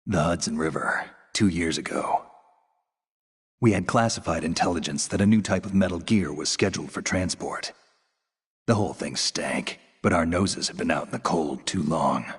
The Hudson River, 2 years ago. We had classified intelligence that a new type of metal gear was scheduled for transport. The whole thing stank, but our noses had been out in the cold too long.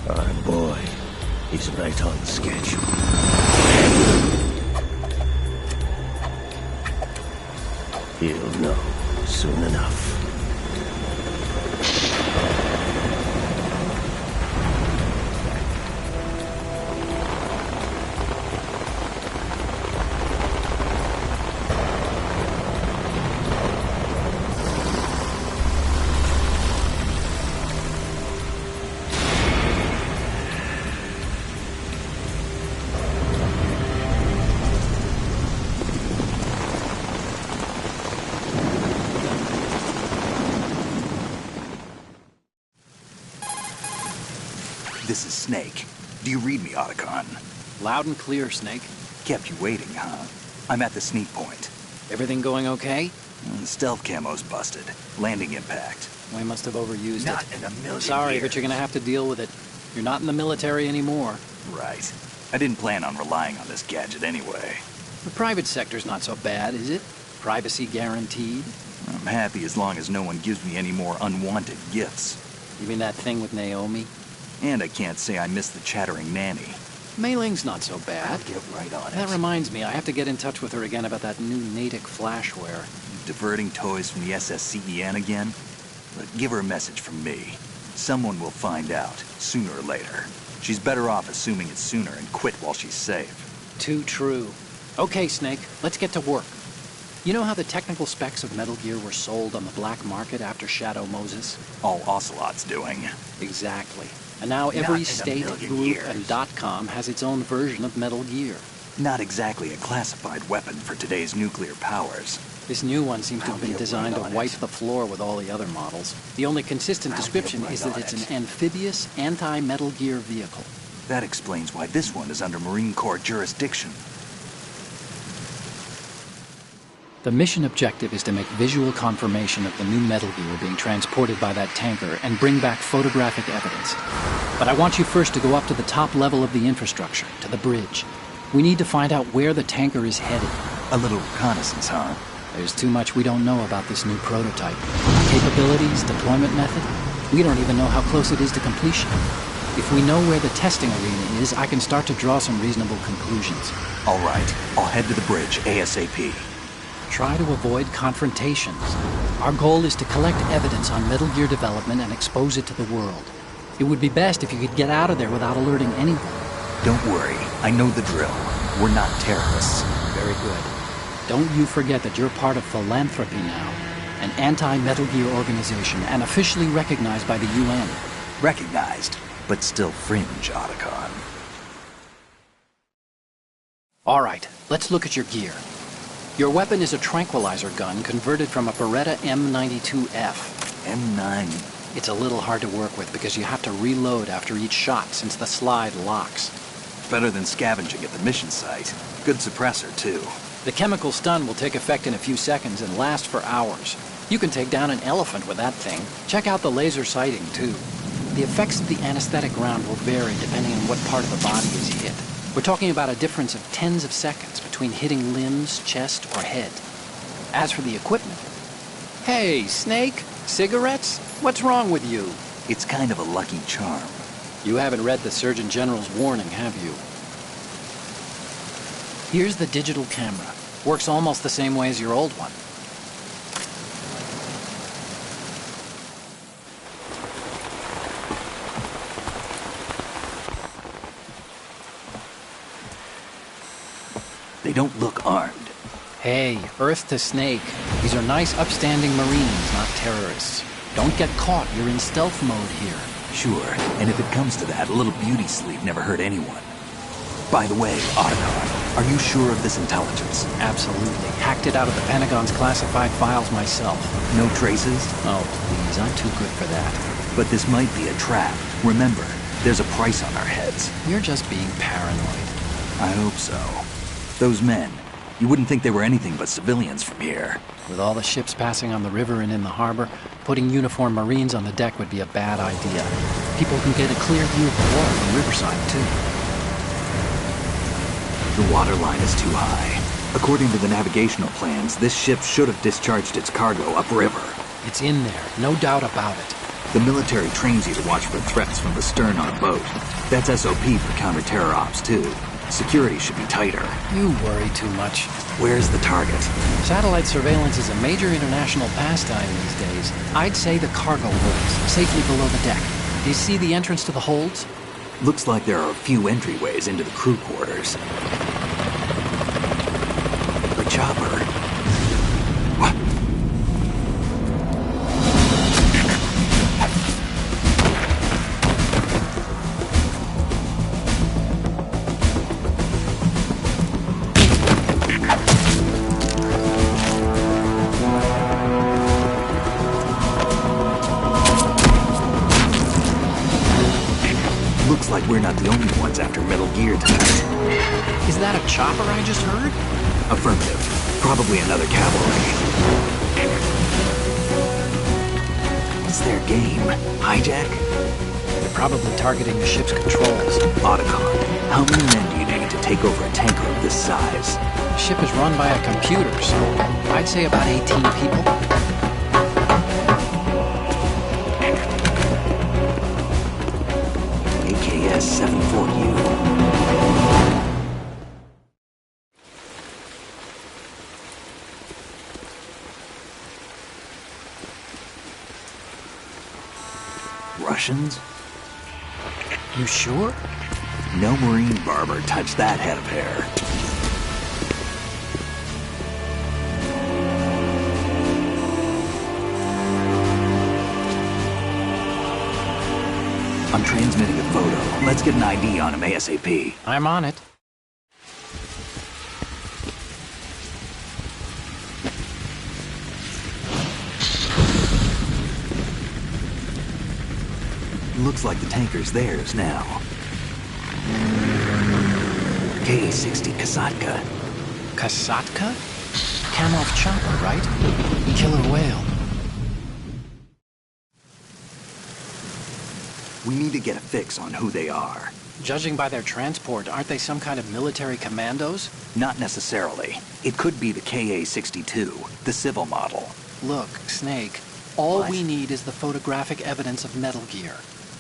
Our boy, he's right on schedule. He'll know soon enough. This is Snake. Do you read me, Otacon? Loud and clear, Snake. Kept you waiting, huh? I'm at the sneak point. Everything going okay? Stealth camo's busted. Landing impact. We must have overused Not it. in a million Sorry, years. but you're gonna have to deal with it. You're not in the military anymore. Right. I didn't plan on relying on this gadget anyway. The private sector's not so bad, is it? Privacy guaranteed? I'm happy as long as no one gives me any more unwanted gifts. You mean that thing with Naomi? And I can't say I miss the chattering nanny. Mei Ling's not so bad. I'll get right on it. That reminds me, I have to get in touch with her again about that new Natick flashware. Diverting toys from the SSCEN again? But give her a message from me. Someone will find out, sooner or later. She's better off assuming it sooner and quit while she's safe. Too true. Okay, Snake, let's get to work. You know how the technical specs of Metal Gear were sold on the black market after Shadow Moses? All Ocelot's doing. Exactly. And now every Not in a state, million group, years. and .com has its own version of Metal Gear. Not exactly a classified weapon for today's nuclear powers. This new one seems to have been designed to wipe the floor with all the other models. The only consistent description is that it's an amphibious, anti-Metal Gear vehicle. That explains why this one is under Marine Corps jurisdiction. The mission objective is to make visual confirmation of the new Metal Gear being transported by that tanker and bring back photographic evidence. But I want you first to go up to the top level of the infrastructure, to the bridge. We need to find out where the tanker is headed. A little reconnaissance, huh? There's too much we don't know about this new prototype. Capabilities, deployment method. We don't even know how close it is to completion. If we know where the testing arena is, I can start to draw some reasonable conclusions. All right, I'll head to the bridge ASAP. Try to avoid confrontations. Our goal is to collect evidence on Metal Gear development and expose it to the world. It would be best if you could get out of there without alerting anyone. Don't worry, I know the drill. We're not terrorists. Very good. Don't you forget that you're part of Philanthropy now, an anti-Metal Gear organization and officially recognized by the UN. Recognized, but still fringe, Otacon. All right, let's look at your gear. Your weapon is a tranquilizer gun converted from a Beretta M92F. M9. It's a little hard to work with because you have to reload after each shot since the slide locks. Better than scavenging at the mission site. Good suppressor, too. The chemical stun will take effect in a few seconds and last for hours. You can take down an elephant with that thing. Check out the laser sighting, too. The effects of the anesthetic round will vary depending on what part of the body is hit. We're talking about a difference of tens of seconds between hitting limbs, chest, or head. As for the equipment... Hey, Snake? Cigarettes? What's wrong with you? It's kind of a lucky charm. You haven't read the Surgeon General's warning, have you? Here's the digital camera. Works almost the same way as your old one. They don't look armed. Hey, Earth to Snake. These are nice, upstanding Marines, not terrorists. Don't get caught. You're in stealth mode here. Sure, and if it comes to that, a little beauty sleep never hurt anyone. By the way, Otacon, are you sure of this intelligence? Absolutely. Hacked it out of the Pentagon's classified files myself. No traces? Oh, please. I'm too good for that. But this might be a trap. Remember, there's a price on our heads. You're just being paranoid. I hope so. Those men, you wouldn't think they were anything but civilians from here. With all the ships passing on the river and in the harbor, putting uniformed Marines on the deck would be a bad idea. People can get a clear view of the water from Riverside, too. The water line is too high. According to the navigational plans, this ship should have discharged its cargo upriver. It's in there, no doubt about it. The military trains you to watch for threats from the stern on a boat. That's SOP for counter-terror ops, too. Security should be tighter. You worry too much. Where's the target? Satellite surveillance is a major international pastime these days. I'd say the cargo holds, safely below the deck. Do you see the entrance to the holds? Looks like there are a few entryways into the crew quarters. The chopper. What? Looks like we're not the only ones after Metal Gear tonight. Is that a chopper I just heard? Affirmative. Probably another cavalry. What's their game? Hijack? They're probably targeting the ship's controls. Otacon, how many men do you need to take over a tanker of this size? The ship is run by a computer, so I'd say about 18 people. AKS 74U. Russians? You sure? No Marine barber touched that head of hair. I'm transmitting a photo. Let's get an ID on him ASAP. I'm on it. Looks like the tanker's theirs now. Ka-60 Kasatka. Kasatka? Kamov chopper, right? Killer whale. We need to get a fix on who they are. Judging by their transport, aren't they some kind of military commandos? Not necessarily. It could be the Ka-62, the civil model. Look, Snake, all What? we need is the photographic evidence of Metal Gear.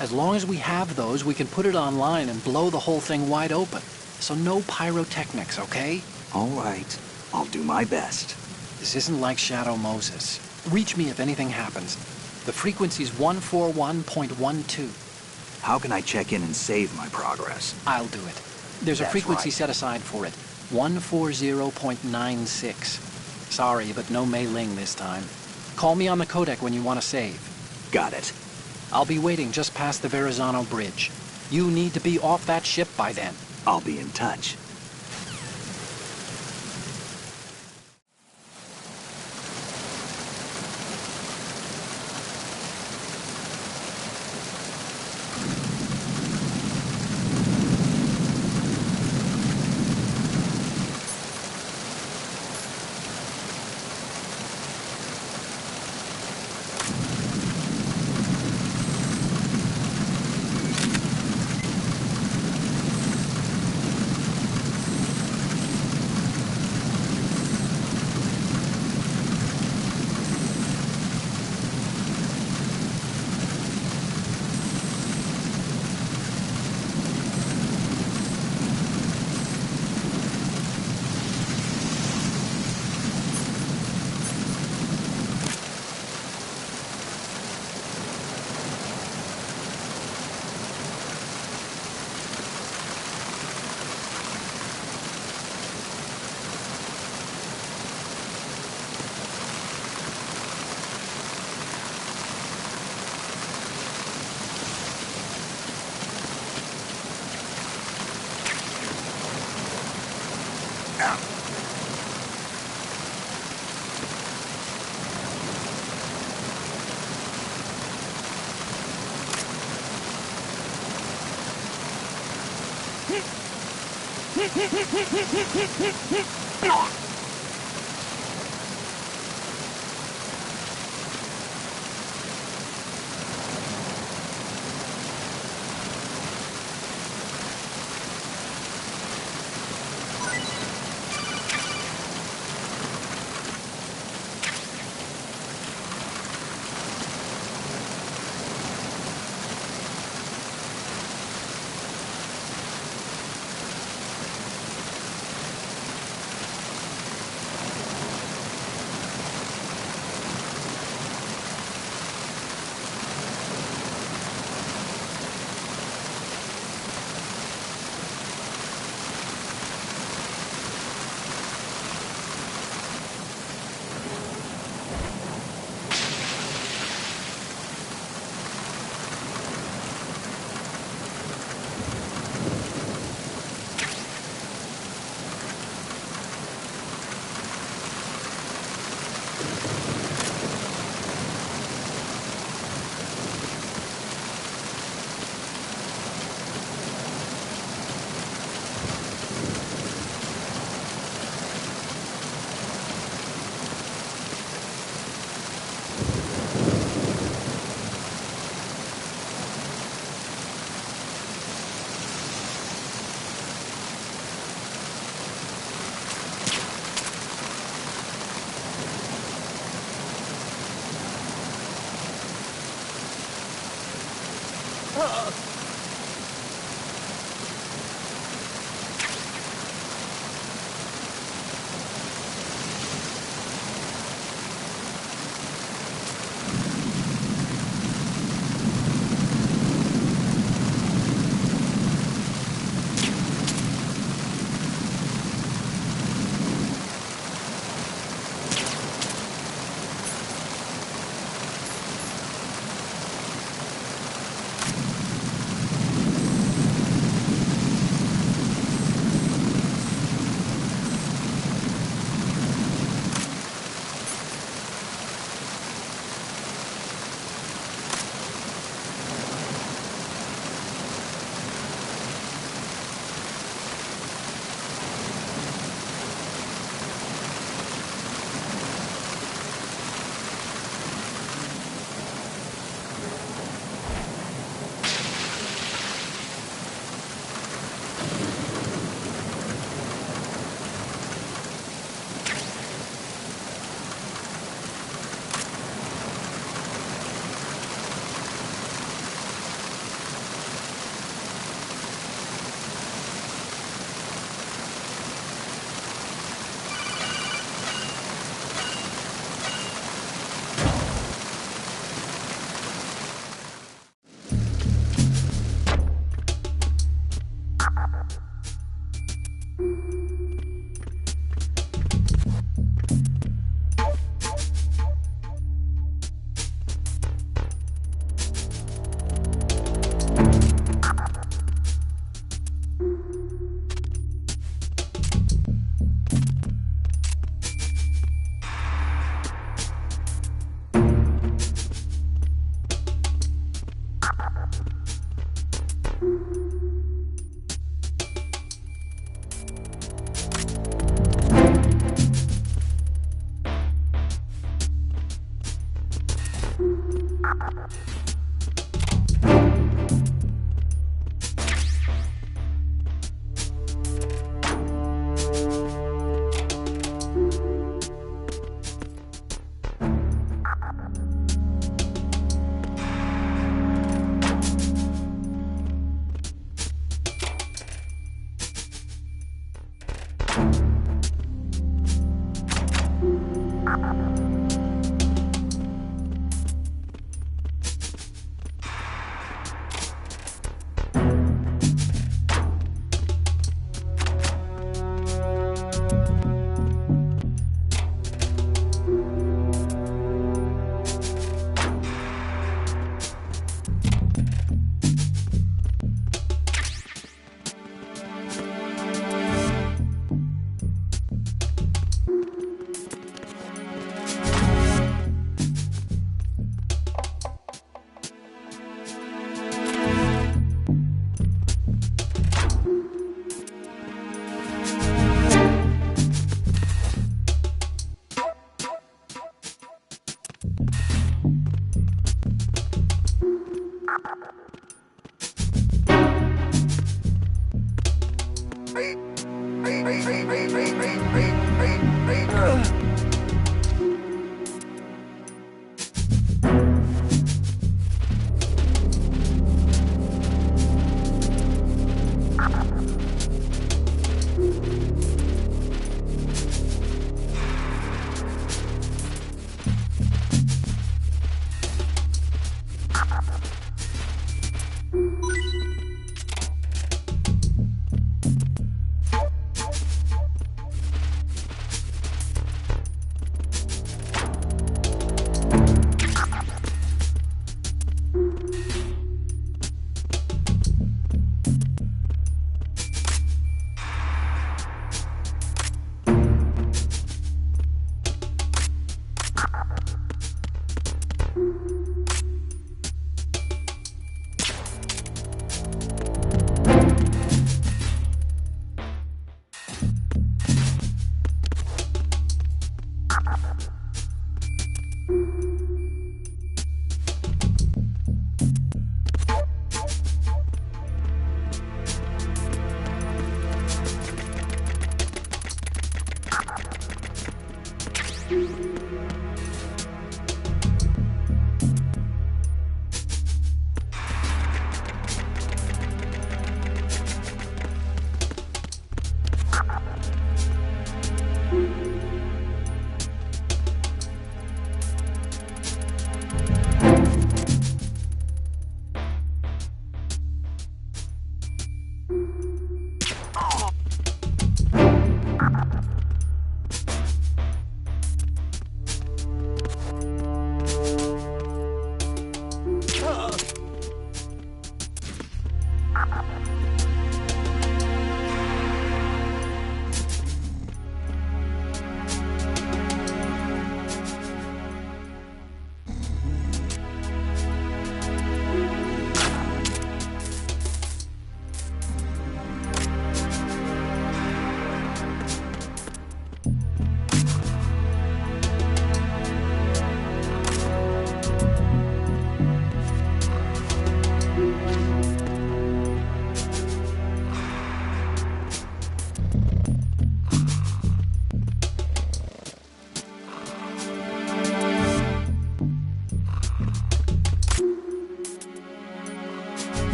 As long as we have those, we can put it online and blow the whole thing wide open. So no pyrotechnics, okay? All right. I'll do my best. This isn't like Shadow Moses. Reach me if anything happens. The frequency's 141.12. How can I check in and save my progress? I'll do it. There's a That's frequency right. set aside for it. 140.96. Sorry, but no Mei Ling this time. Call me on the codec when you want to save. Got it. I'll be waiting just past the Verrazano Bridge. You need to be off that ship by then. I'll be in touch.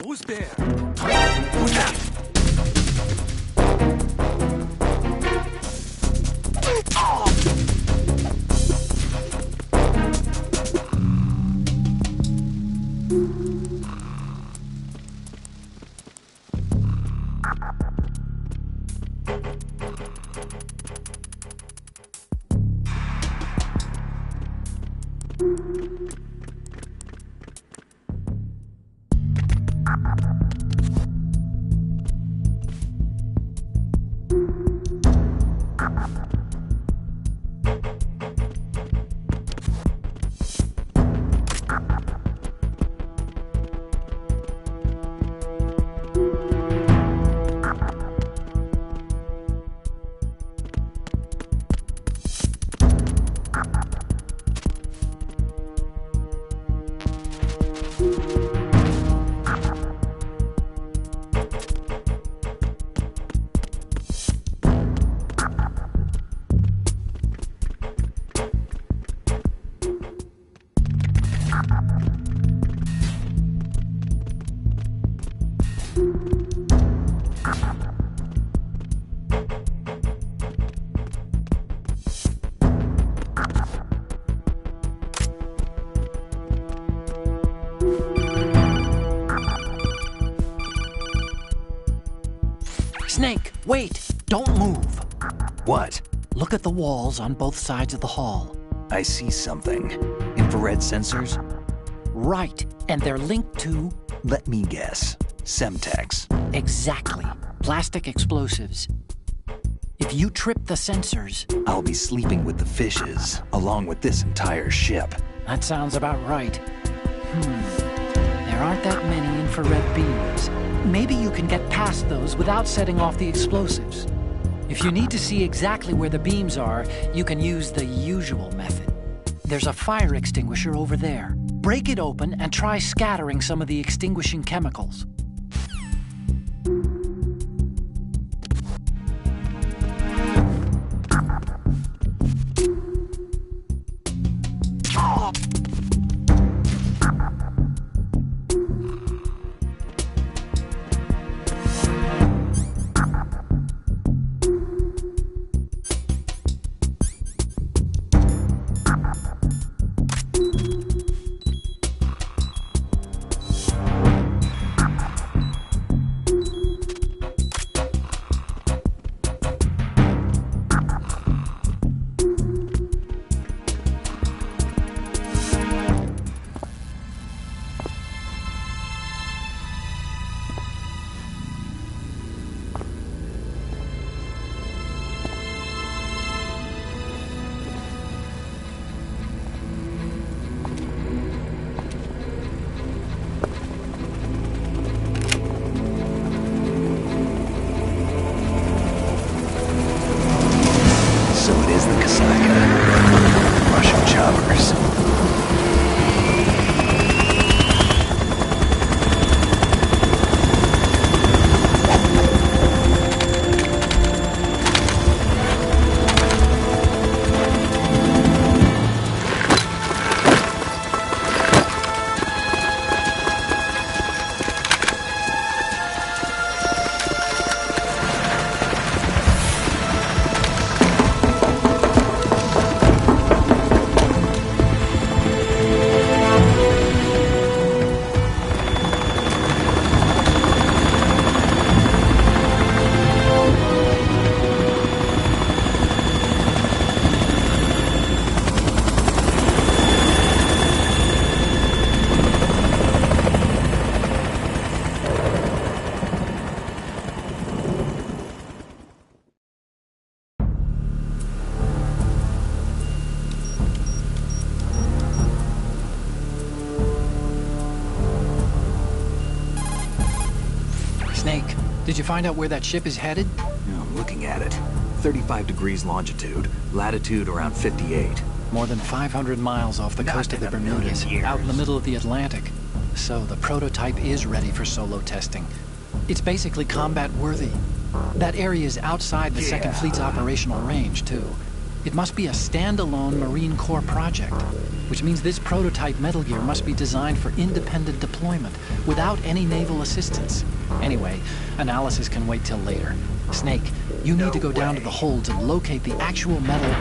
Who's there? Who's that? Snake, wait! Don't move! What? Look at the walls on both sides of the hall. I see something. Infrared sensors? Right, and they're linked to... Let me guess. Semtex. Exactly. Plastic explosives. If you trip the sensors... I'll be sleeping with the fishes, along with this entire ship. That sounds about right. There aren't that many infrared beams. Maybe you can get past those without setting off the explosives. If you need to see exactly where the beams are, you can use the usual method. There's a fire extinguisher over there. Break it open and try scattering some of the extinguishing chemicals. Did you find out where that ship is headed? Yeah, I'm looking at it. 35 degrees longitude, latitude around 58. More than 500 miles off the Not coast of in the a million Bermudas, years. out in the middle of the Atlantic. So the prototype is ready for solo testing. It's basically combat-worthy. That area is outside the Second Fleet's operational range, too. It must be a standalone Marine Corps project, which means this prototype Metal Gear must be designed for independent deployment, without any naval assistance. Anyway, analysis can wait till later. Snake, you need to go down to the holds and locate the actual metal...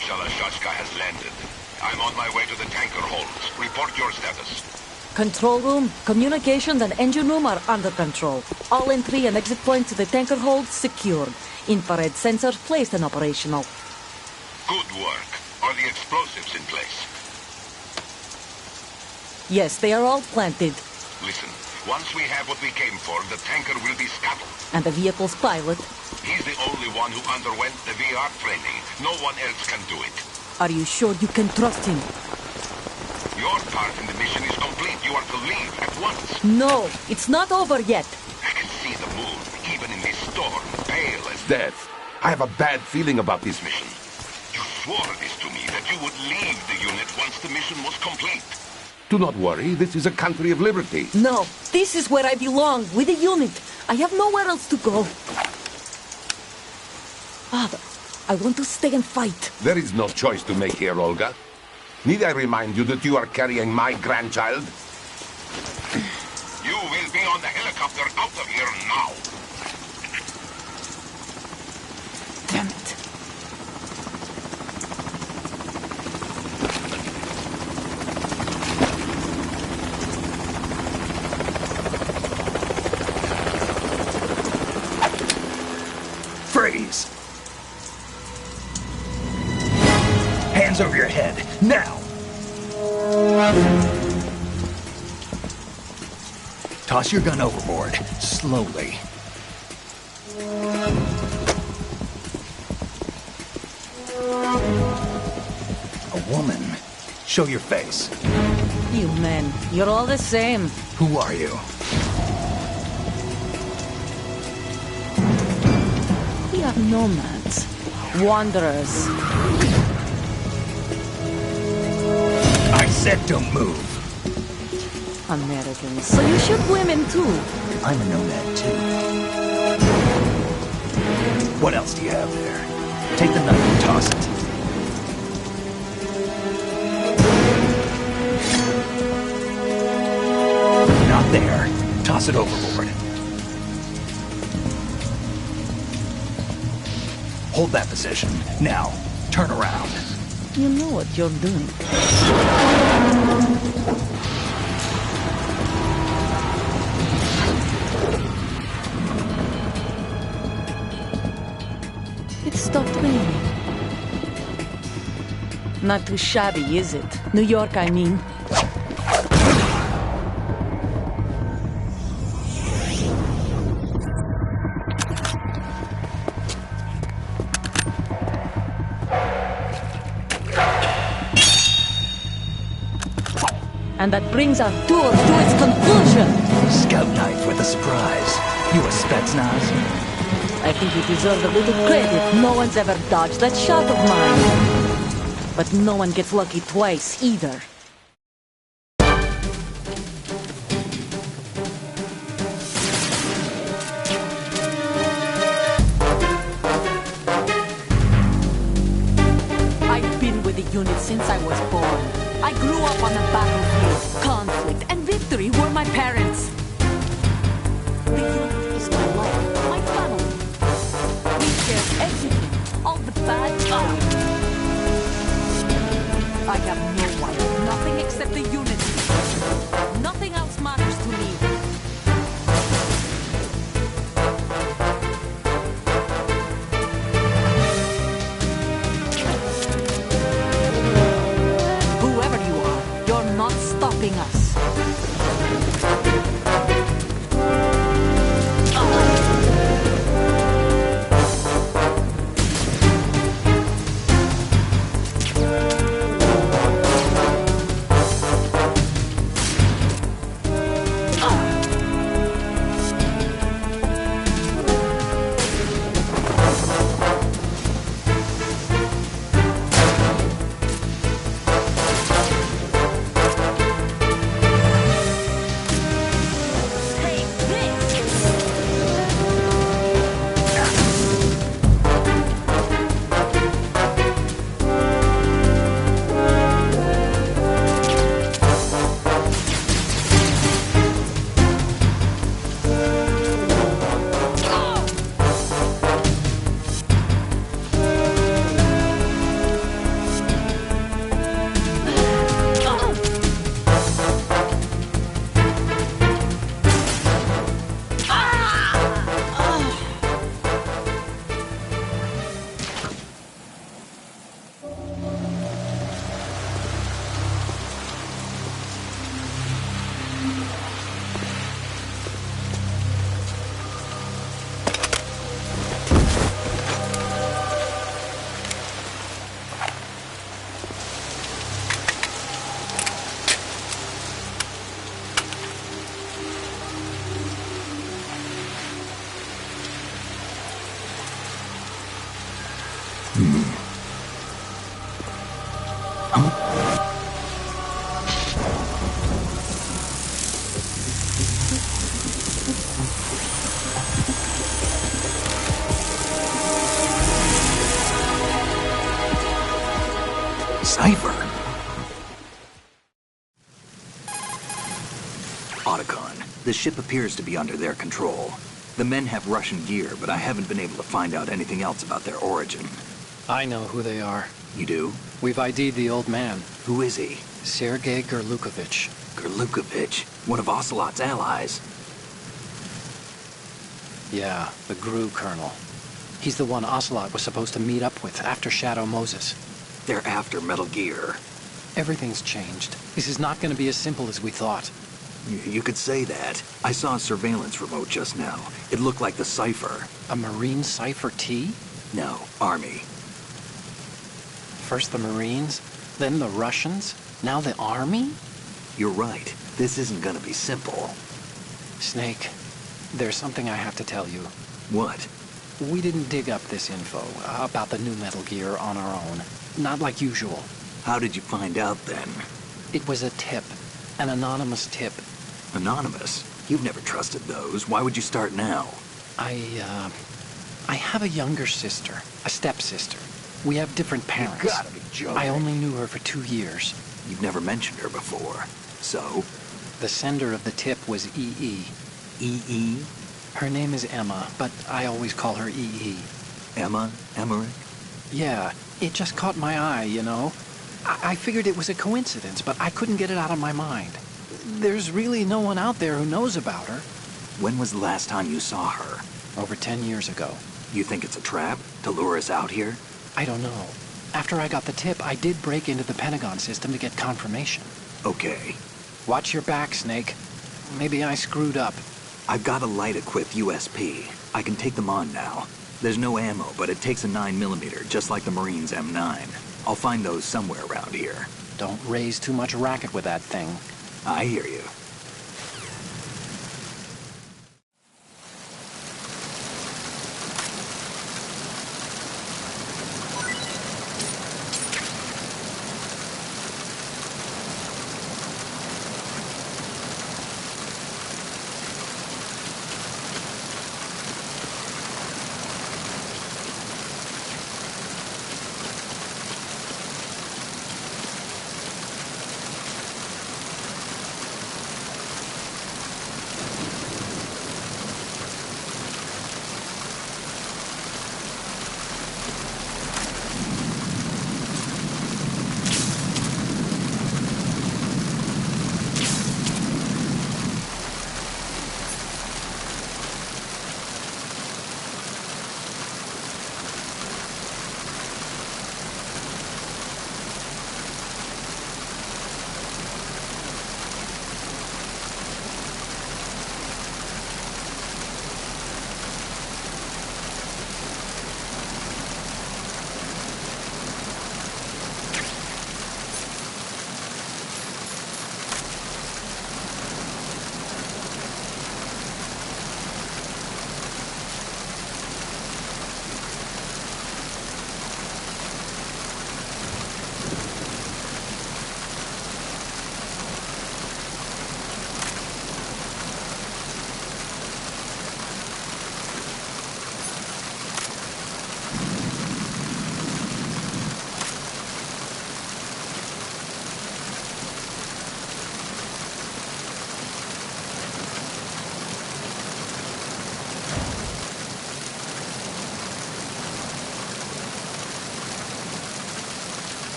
Shalashashka has landed. I'm on my way to the tanker holds. Report your status. Control room, communications and engine room are under control. All entry and exit points to the tanker hold secured. Infrared sensors placed and operational. Good work. Are the explosives in place? Yes, they are all planted. Listen, once we have what we came for, the tanker will be scuttled. And the vehicle's pilot. He's the only one who underwent the VR training. No one else can do it. Are you sure you can trust him? Your part in the mission is complete. You are to leave at once. No, it's not over yet. I can see the moon, even in this storm, pale as Death. I have a bad feeling about this mission. you swore this to me, that you would leave the unit once the mission was complete. Do not worry, this is a country of liberty. No, this is where I belong, with the unit. I have nowhere else to go. Father, I want to stay and fight. There is no choice to make here, Olga. Need I remind you that you are carrying my grandchild? You will be on the helicopter out of here now. Damn it. Freeze! Hands over your head, now! Toss your gun overboard, slowly. A woman. Show your face. You men, you're all the same. Who are you? We are nomads, wanderers. I said don't move. Americans. So you shoot women too. I'm a nomad too. What else do you have there? Take the knife and toss it. Not there. Toss it overboard. Hold that position. Now, turn around. You know what you're doing. It stopped raining. Not too shabby, is it? New York, I mean. And that brings our tour to its conclusion. Scout knife with a surprise. You a Spetsnaz? I think you deserve a little credit. No one's ever dodged that shot of mine. But no one gets lucky twice, either. I've been with the unit since I was born. I grew up on the battlefield. Conflict and victory were my parents. The unit is my life, my family. We share everything, all the bad times. I have no one, nothing except the unit. Nothing else matters to me. Cypher! Otacon, the ship appears to be under their control. The men have Russian gear, but I haven't been able to find out anything else about their origin. I know who they are. You do? We've ID'd the old man, Who is he? Sergei Gerlukovich. Gerlukovich, one of Ocelot's allies. Yeah, the GRU colonel. He's the one Ocelot was supposed to meet up with after Shadow Moses. They're after Metal Gear. Everything's changed. This is not going to be as simple as we thought. You could say that. I saw a surveillance remote just now. It looked like the Cypher. A Marine Cypher T? No, Army. First the Marines, then the Russians, now the Army? You're right. This isn't gonna be simple. Snake, there's something I have to tell you. What? We didn't dig up this info about the new Metal Gear on our own. Not like usual. How did you find out then? It was a tip. An anonymous tip. Anonymous? You've never trusted those. Why would you start now? I have a younger sister, a stepsister. We have different parents. You gotta be joking. I only knew her for 2 years. You've never mentioned her before. So? The sender of the tip was EE. EE? Her name is Emma, but I always call her EE. Emma? Emmerich? Yeah, it just caught my eye, you know? I figured it was a coincidence, but I couldn't get it out of my mind. There's really no one out there who knows about her. When was the last time you saw her? Over 10 years ago. You think it's a trap? To lure us out here? I don't know. After I got the tip, I did break into the Pentagon system to get confirmation. Okay. Watch your back, Snake. Maybe I screwed up. I've got a light-equipped USP. I can take them on now. There's no ammo, but it takes a 9mm, just like the Marines' M9. I'll find those somewhere around here. Don't raise too much racket with that thing. I hear you.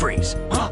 Freeze. Huh?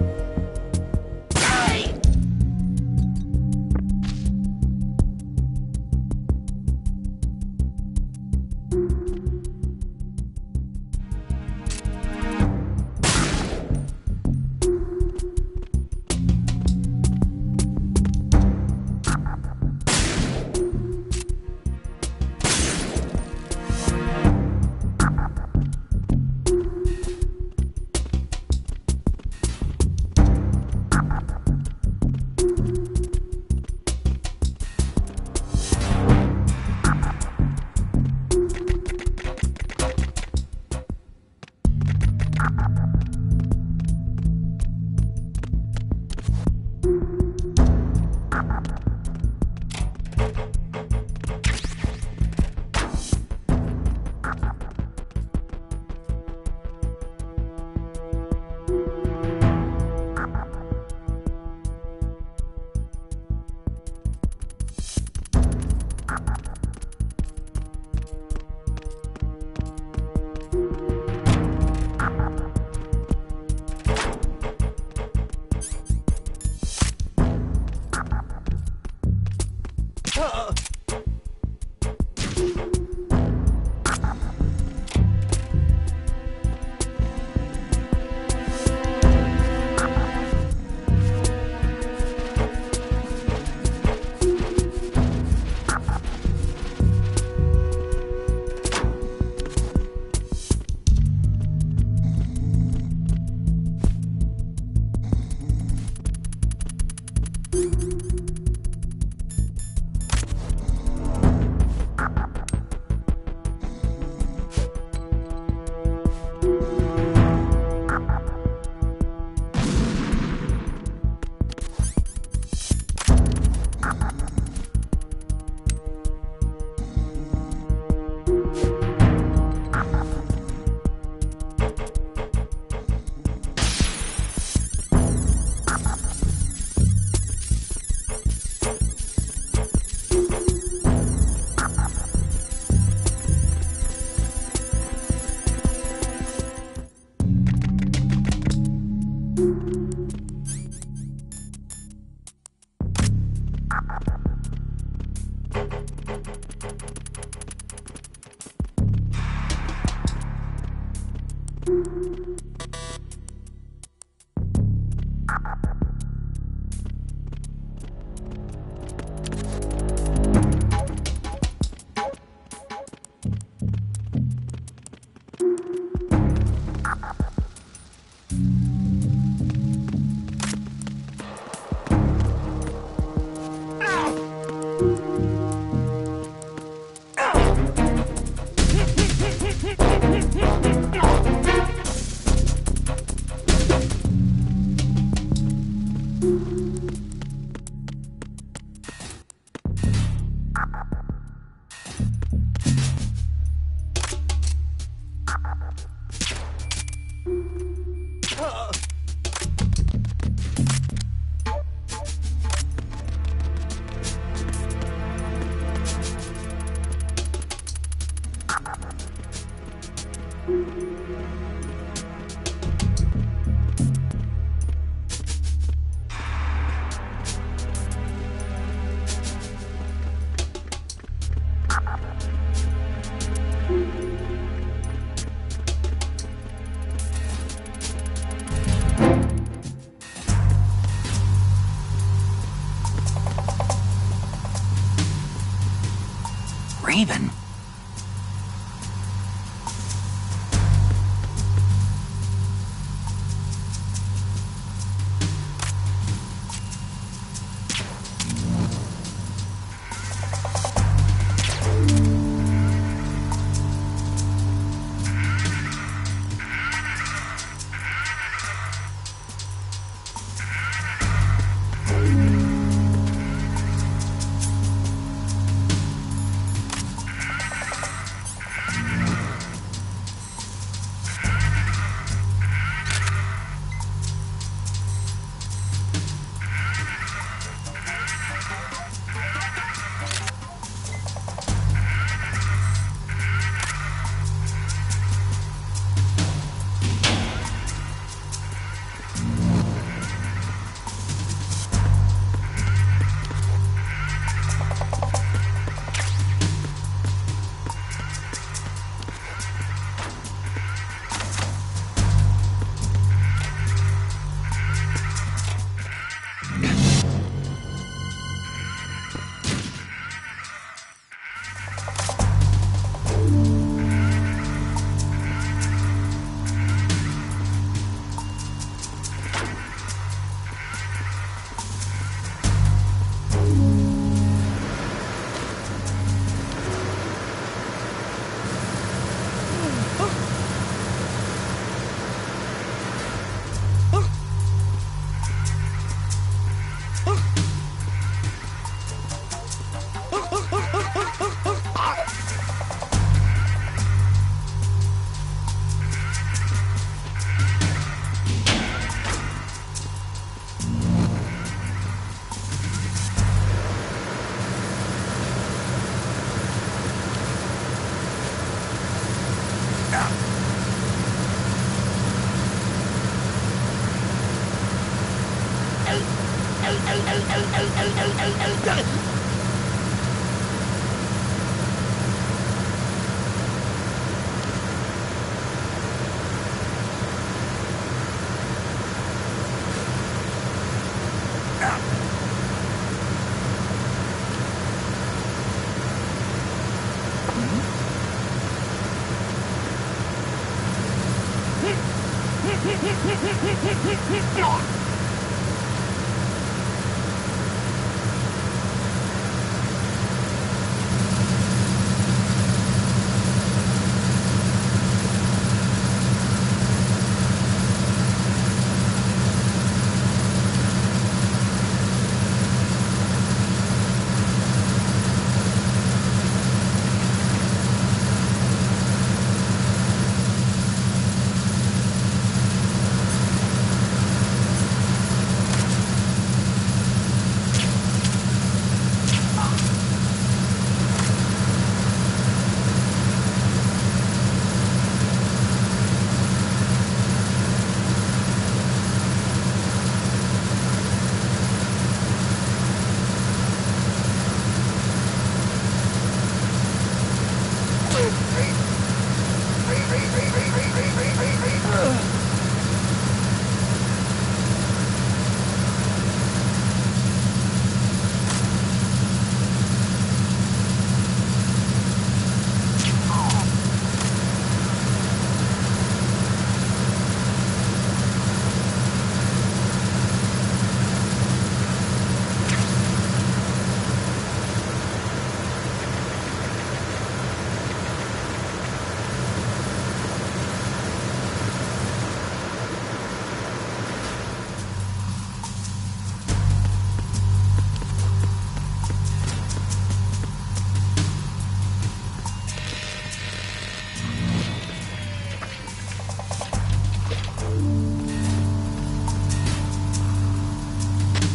Raven.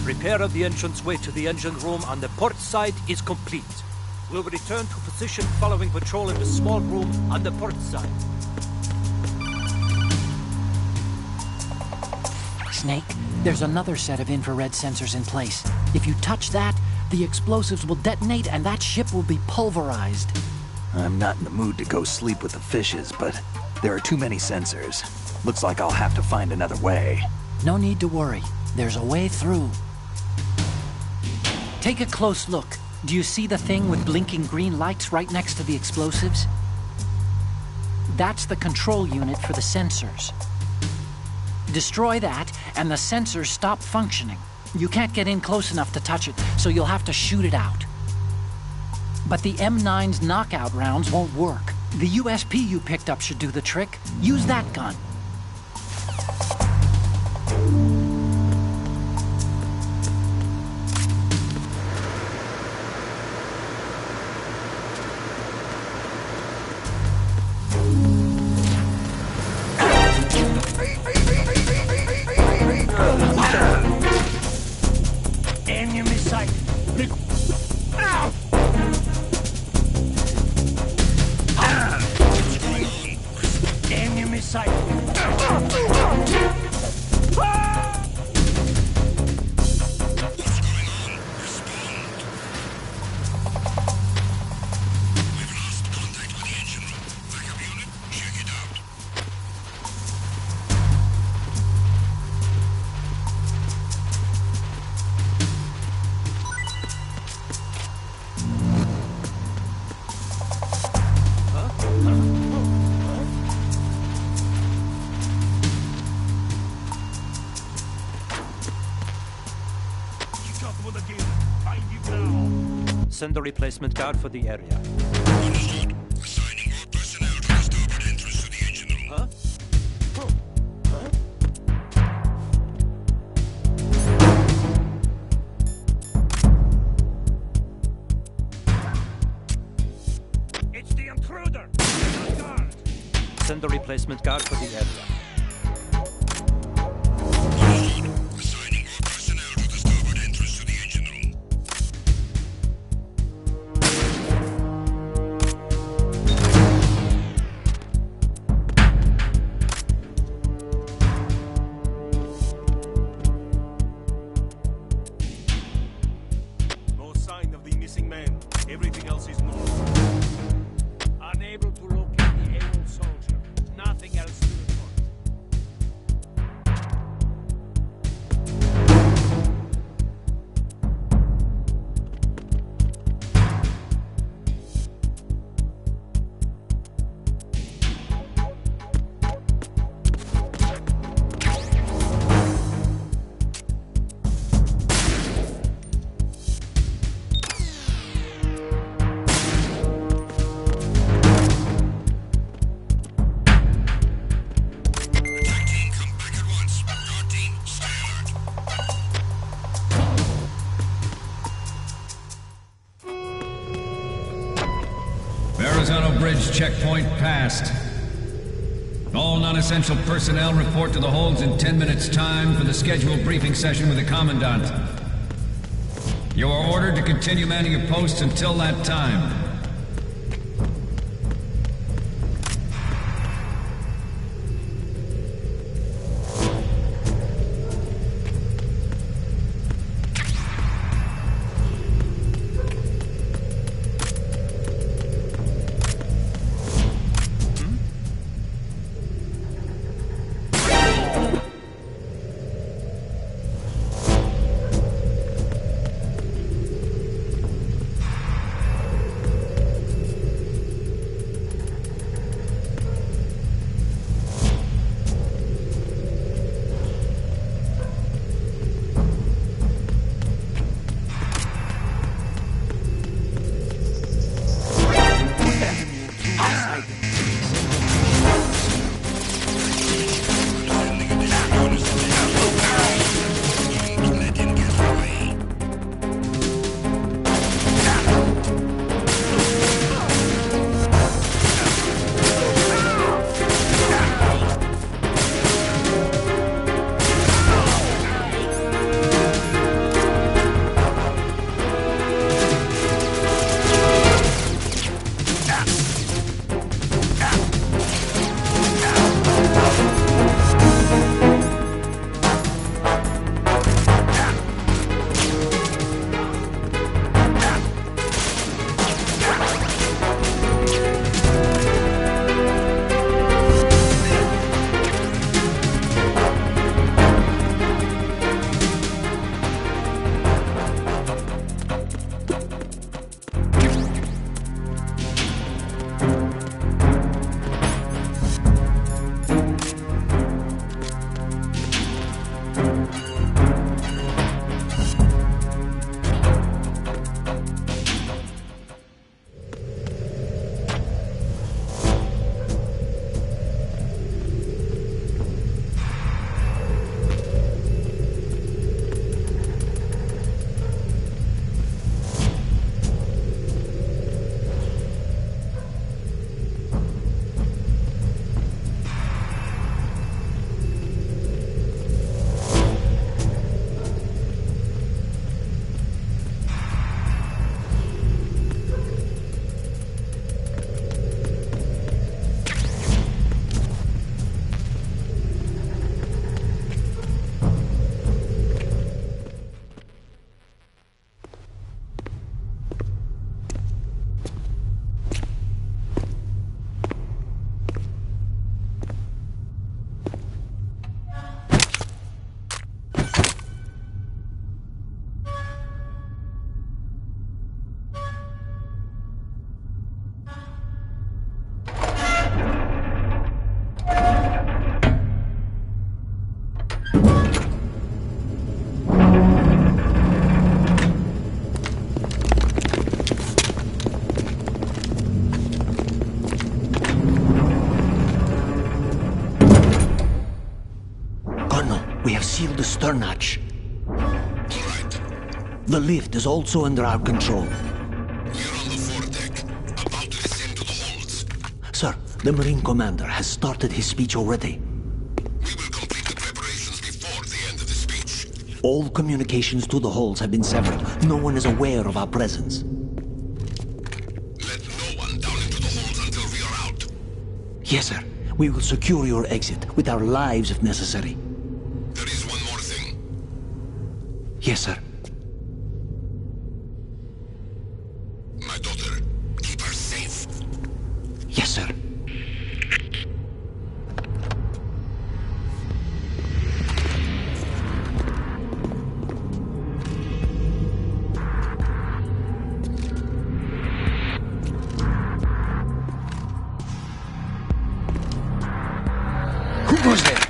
Repair of the entranceway to the engine room on the port side is complete. We'll return to position following patrol in the small room on the port side. Snake, there's another set of infrared sensors in place. If you touch that, the explosives will detonate and that ship will be pulverized. I'm not in the mood to go sleep with the fishes, but there are too many sensors. Looks like I'll have to find another way. No need to worry. There's a way through. Take a close look. Do you see the thing with blinking green lights right next to the explosives? That's the control unit for the sensors. Destroy that, and the sensors stop functioning. You can't get in close enough to touch it, so you'll have to shoot it out. But the M9's knockout rounds won't work. The USP you picked up should do the trick. Use that gun. Enemy sight. Enemy sight. Send a replacement guard for the area. Understood. Assigning more personnel to the starboard entrance to the engine room. Huh? It's the intruder! Guard! Send a replacement guard for the area. Understood. Assigning more personnel to the starboard entrance to the engine room. No sign of the missing man. Everything else is normal. Unable to locate the able soldier. Nothing else to report. Attack team, come back at once. Guard team, stay alert. Verrazano Bridge checkpoint passed. All non-essential personnel report to the holds in 10 minutes' time for the scheduled briefing session with the Commandant. You are ordered to continue manning your posts until that time. Colonel, we have sealed the stern hatch. All right. The lift is also under our control. We're on the foredeck, about to descend to the holds. Sir, the Marine Commander has started his speech already. We will complete the preparations before the end of the speech. All communications to the holds have been severed. No one is aware of our presence. Let no one down into the holds until we are out. Yes, sir. We will secure your exit with our lives if necessary. There is one more thing. Yes, sir. My daughter, keep her safe. Yes, sir. Who goes there?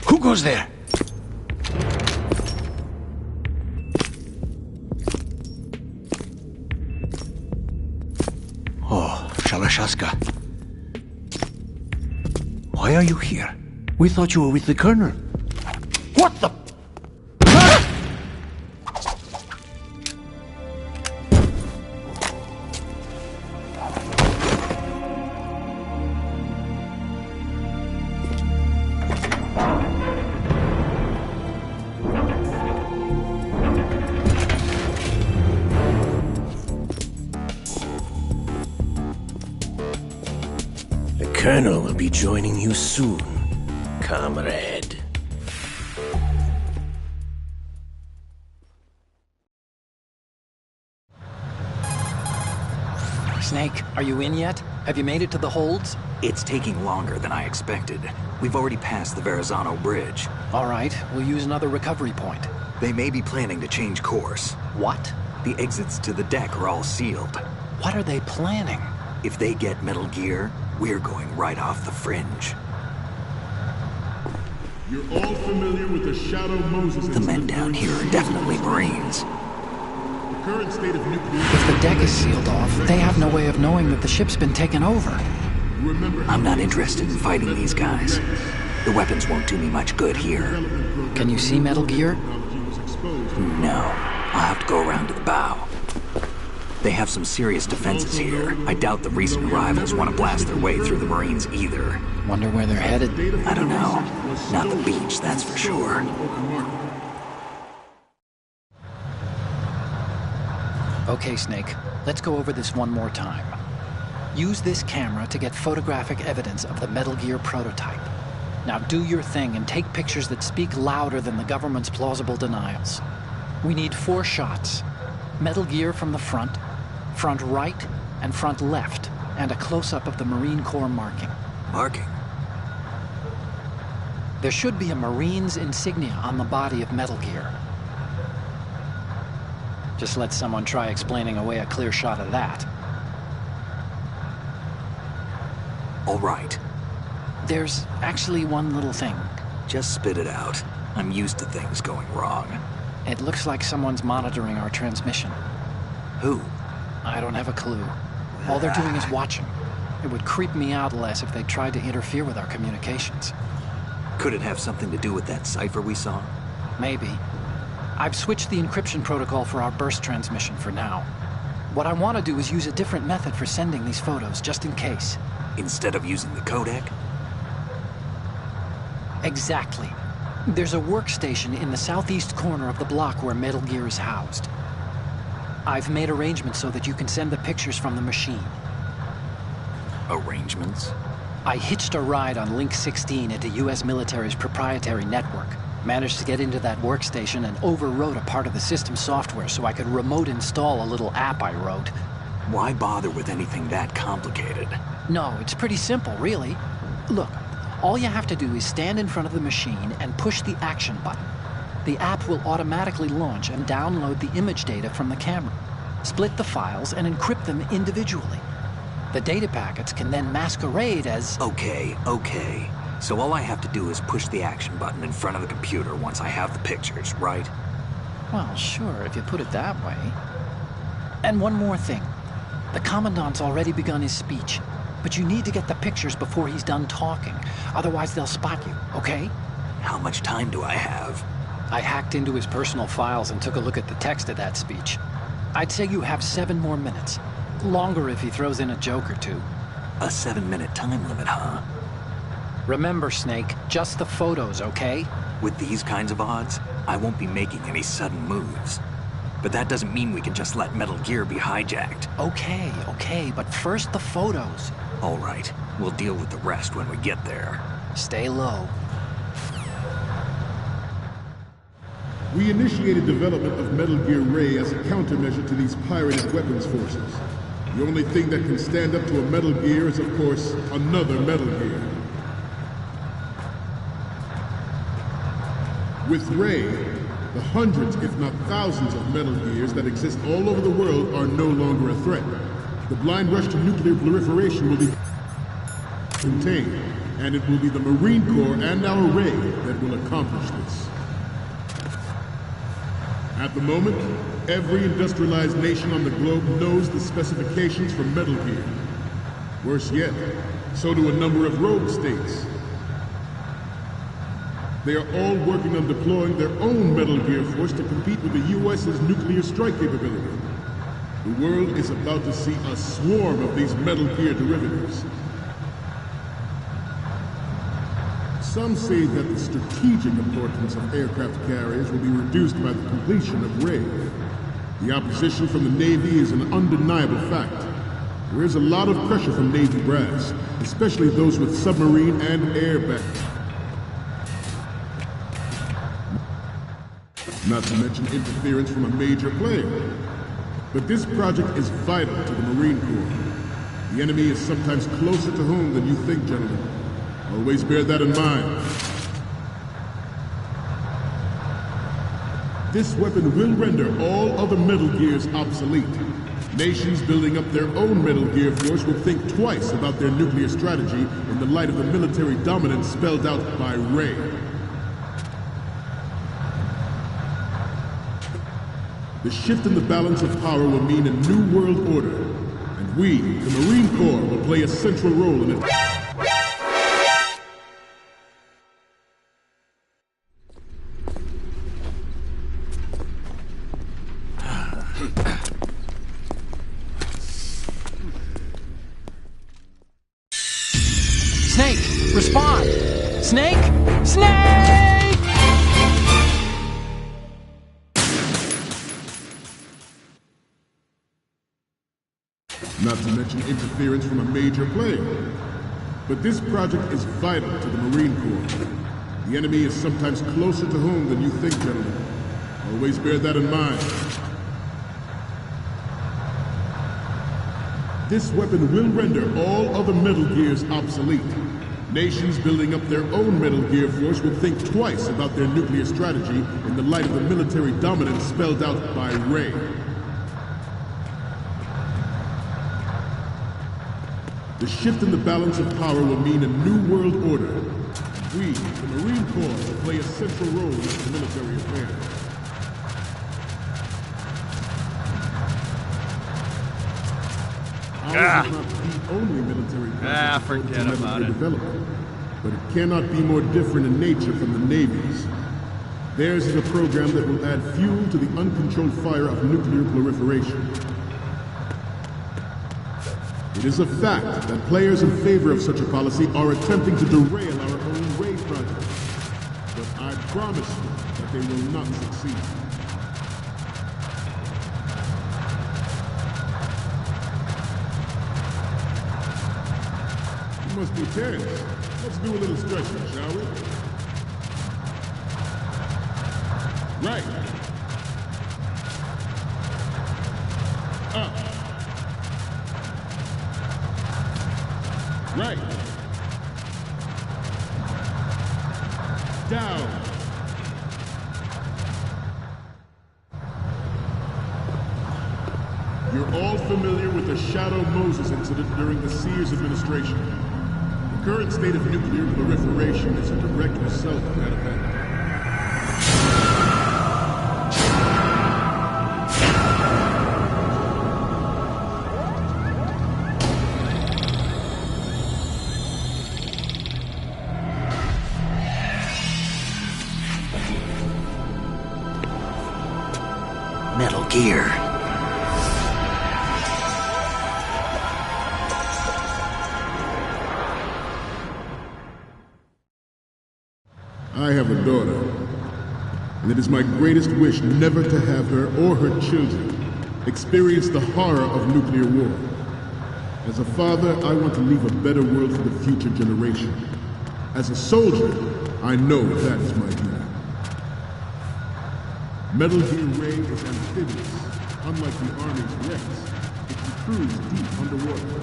Who goes there? Oh, Shalashaska. Why are you here? We thought you were with the Colonel. What the... The Colonel will be joining you soon, comrade. Snake, are you in yet? Have you made it to the holds? It's taking longer than I expected. We've already passed the Verrazano Bridge. All right, we'll use another recovery point. They may be planning to change course. What? The exits to the deck are all sealed. What are they planning? If they get Metal Gear, we're going right off the fringe. You're all familiar with the Shadow Moses The men down here are definitely Marines. The current state of nuclear... If the deck is sealed off, they have no way of knowing that the ship's been taken over. I'm not interested in fighting these guys. The weapons won't do me much good here. Can you see Metal Gear? No. I'll have to go around to the bow. They have some serious defenses here. I doubt the recent arrivals want to blast their way through the Marines either. Wonder where they're headed. I don't know. Not the beach, that's for sure. Okay, Snake, let's go over this one more time. Use this camera to get photographic evidence of the Metal Gear prototype. Now do your thing and take pictures that speak louder than the government's plausible denials. We need 4 shots. Metal Gear from the front right, and front left, and a close-up of the Marine Corps marking. Marking? There should be a Marine's insignia on the body of Metal Gear. Just let someone try explaining away a clear shot of that. All right. There's actually one little thing. Just spit it out. I'm used to things going wrong. It looks like someone's monitoring our transmission. Who? I don't have a clue. All they're doing is watching. It would creep me out less if they tried to interfere with our communications. Could it have something to do with that cipher we saw? Maybe. I've switched the encryption protocol for our burst transmission for now. What I want to do is use a different method for sending these photos, just in case. Instead of using the codec? Exactly. There's a workstation in the southeast corner of the block where Metal Gear is housed. I've made arrangements so that you can send the pictures from the machine. Arrangements? I hitched a ride on Link 16 into U.S. military's proprietary network. Managed to get into that workstation and overwrote a part of the system software so I could remote install a little app I wrote. Why bother with anything that complicated? No, it's pretty simple, really. Look, all you have to do is stand in front of the machine and push the action button. The app will automatically launch and download the image data from the camera, split the files, and encrypt them individually. The data packets can then masquerade as... Okay. So all I have to do is push the action button in front of the computer once I have the pictures, right? Well, sure, if you put it that way. And one more thing. The Commandant's already begun his speech, but you need to get the pictures before he's done talking. Otherwise, they'll spot you, okay? How much time do I have? I hacked into his personal files and took a look at the text of that speech. I'd say you have 7 more minutes. Longer if he throws in a joke or two. A 7-minute time limit, huh? Remember, Snake, just the photos, okay? With these kinds of odds, I won't be making any sudden moves. But that doesn't mean we can just let Metal Gear be hijacked. Okay, but first the photos. All right, we'll deal with the rest when we get there. Stay low. We initiated development of Metal Gear Ray as a countermeasure to these pirated weapons forces. The only thing that can stand up to a Metal Gear is, of course, another Metal Gear. With Ray, the hundreds, if not thousands, of Metal Gears that exist all over the world are no longer a threat. The blind rush to nuclear proliferation will be contained, and it will be the Marine Corps and our Ray that will accomplish this. At the moment, every industrialized nation on the globe knows the specifications for Metal Gear. Worse yet, so do a number of rogue states. They are all working on deploying their own Metal Gear force to compete with the U.S.'s nuclear strike capability. The world is about to see a swarm of these Metal Gear derivatives. Some say that the strategic importance of aircraft carriers will be reduced by the completion of Ray. The opposition from the Navy is an undeniable fact. There is a lot of pressure from Navy brass, especially those with submarine and air baggage. Not to mention interference from a major player. But this project is vital to the Marine Corps. The enemy is sometimes closer to home than you think, gentlemen. Always bear that in mind. This weapon will render all other Metal Gears obsolete. Nations building up their own Metal Gear force will think twice about their nuclear strategy in the light of the military dominance spelled out by Ray. The shift in the balance of power will mean a new world order, and we, the Marine Corps, will play a central role in it. Snake, respond! Snake! Snake! mention interference from a major player. But this project is vital to the Marine Corps. The enemy is sometimes closer to home than you think, gentlemen. Always bear that in mind. This weapon will render all other Metal Gears obsolete. Nations building up their own Metal Gear force will think twice about their nuclear strategy in the light of the military dominance spelled out by Ray. The shift in the balance of power will mean a new world order. We, the Marine Corps, will play a central role in the military affairs. Ours is not the only military process forget about it. Development, but it cannot be more different in nature from the Navy's. Theirs is a program that will add fuel to the uncontrolled fire of nuclear proliferation. It is a fact that players in favor of such a policy are attempting to derail our own Ray project. But I promise you that they will not succeed. You must be tense. Let's do a little stretching, shall we? Right. Up. Right. Down. You're all familiar with the Shadow Moses incident during the Sears administration. The current state of nuclear proliferation is a direct result of that event. Metal Gear. I have a daughter, and it is my greatest wish never to have her or her children experience the horror of nuclear war. As a father, I want to leave a better world for the future generation. As a soldier, I know that is my duty. Metal Gear Ray is amphibious. Unlike the Army's Rex, it can cruise deep underwater,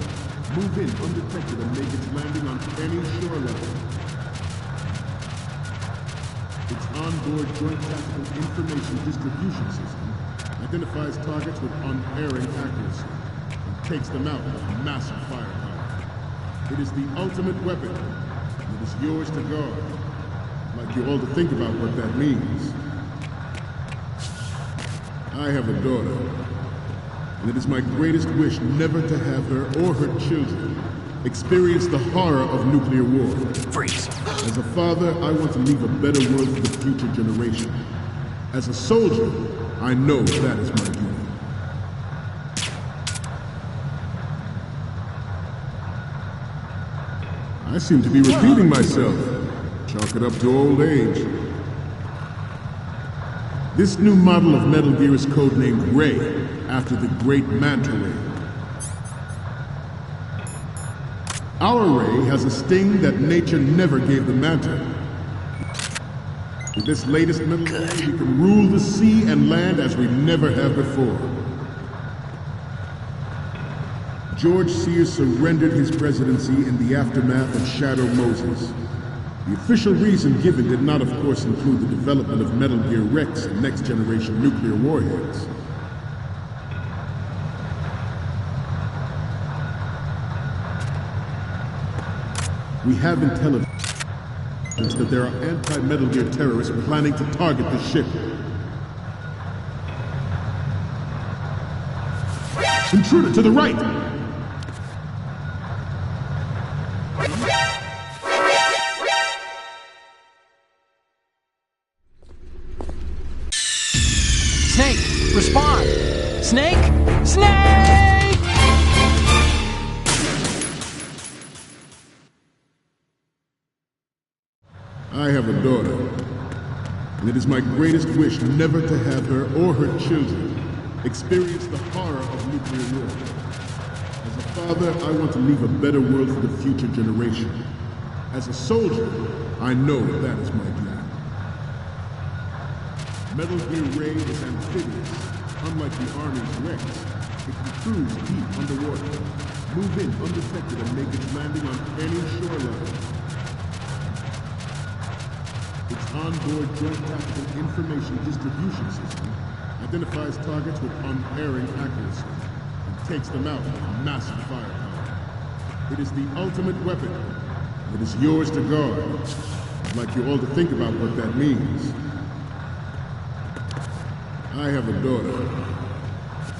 move in undetected and make its landing on any shore level. Its onboard Joint Tactical Information Distribution System identifies targets with unerring accuracy and takes them out with massive firepower. It is the ultimate weapon, and it is yours to guard. I'd like you all to think about what that means. I have a daughter, and it is my greatest wish never to have her or her children experience the horror of nuclear war. Freeze. As a father, I want to leave a better world for the future generation. As a soldier, I know that is my duty. I seem to be repeating myself. Chalk it up to old age. This new model of Metal Gear is codenamed Ray, after the great Manta Ray. Our Ray has a sting that nature never gave the Manta. With this latest Metal Gear, we can rule the sea and land as we never have before. George Sears surrendered his presidency in the aftermath of Shadow Moses. The official reason given did not, of course, include the development of Metal Gear Rex and next-generation nuclear warheads. We have intelligence that there are anti-Metal Gear terrorists planning to target the ship. Intruder to the right! Snake, respond! Snake! Snake! I have a daughter, and it is my greatest wish never to have her or her children experience the horror of nuclear war. As a Father, I want to leave a better world for the future generation. As a soldier, I know that is my duty. Metal Gear Ray is amphibious. Unlike the Army's Rex, it can cruise deep underwater, move in undetected and make its landing on any shoreline. Its onboard joint tactical information distribution system identifies targets with unerring accuracy and takes them out with massive firepower. It is the ultimate weapon. It is yours to guard. I'd like you all to think about what that means. I have a daughter,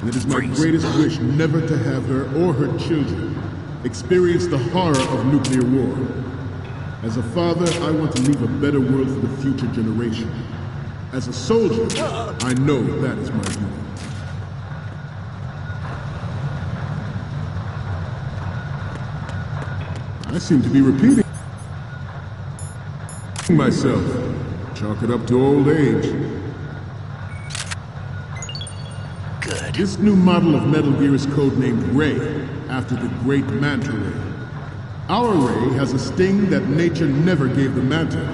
and it is my greatest wish never to have her or her children experience the horror of nuclear war. As a father, I want to leave a better world for the future generation. As a soldier, I know that is my duty. I seem to be repeating myself. Chalk it up to old age. Good. This new model of Metal Gear is codenamed Ray, after the great Manta Ray. Our Ray has a sting that nature never gave the Manta.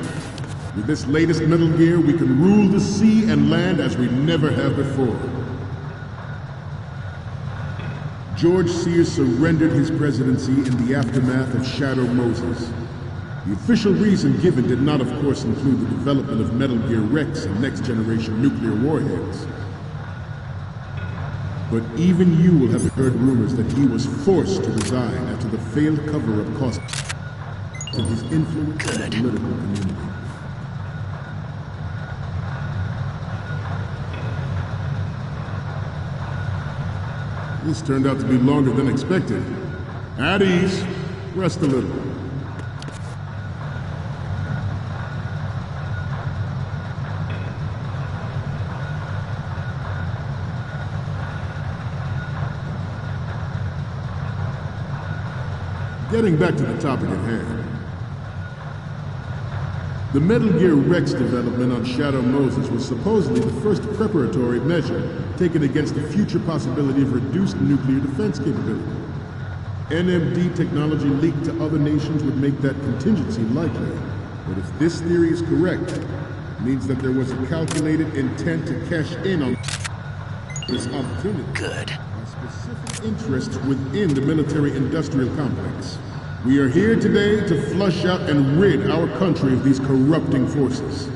With this latest Metal Gear, we can rule the sea and land as we never have before. George Sears surrendered his presidency in the aftermath of Shadow Moses. The official reason given did not, of course, include the development of Metal Gear Rex and next-generation nuclear warheads. But even you will have heard rumors that he was forced to resign after the failed cover-up cost of his influence in the political community. This turned out to be longer than expected. At ease. Rest a little. Getting back to the topic at hand. The Metal Gear Rex development on Shadow Moses was supposedly the first preparatory measure taken against the future possibility of reduced nuclear defense capability. NMD technology leaked to other nations would make that contingency likely. But if this theory is correct, it means that there was a calculated intent to cash in on this opportunity. Good. By specific interests within the military-industrial complex. We are here today to flush out and rid our country of these corrupting forces.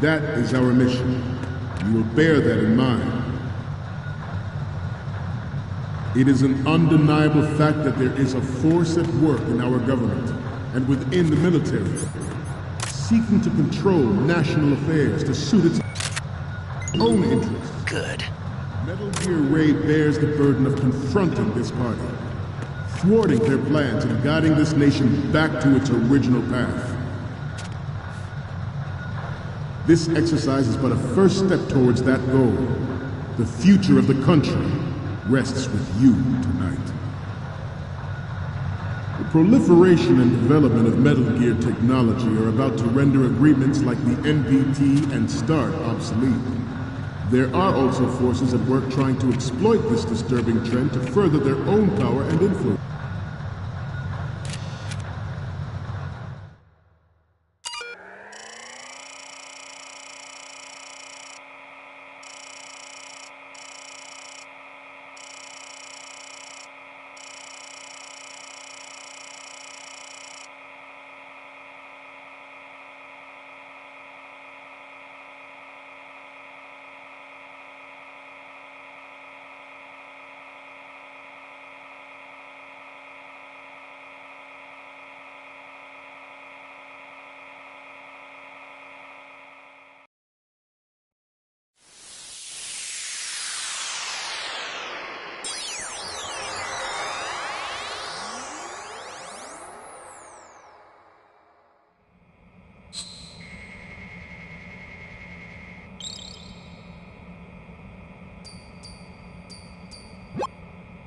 That is our mission. You will bear that in mind. It is an undeniable fact that there is a force at work in our government and within the military, seeking to control national affairs to suit its own interests. Good. Metal Gear Ray bears the burden of confronting this party, thwarting their plans and guiding this nation back to its original path. This exercise is but a first step towards that goal. The future of the country rests with you tonight. The proliferation and development of Metal Gear technology are about to render agreements like the NPT and START obsolete. There are also forces at work trying to exploit this disturbing trend to further their own power and influence.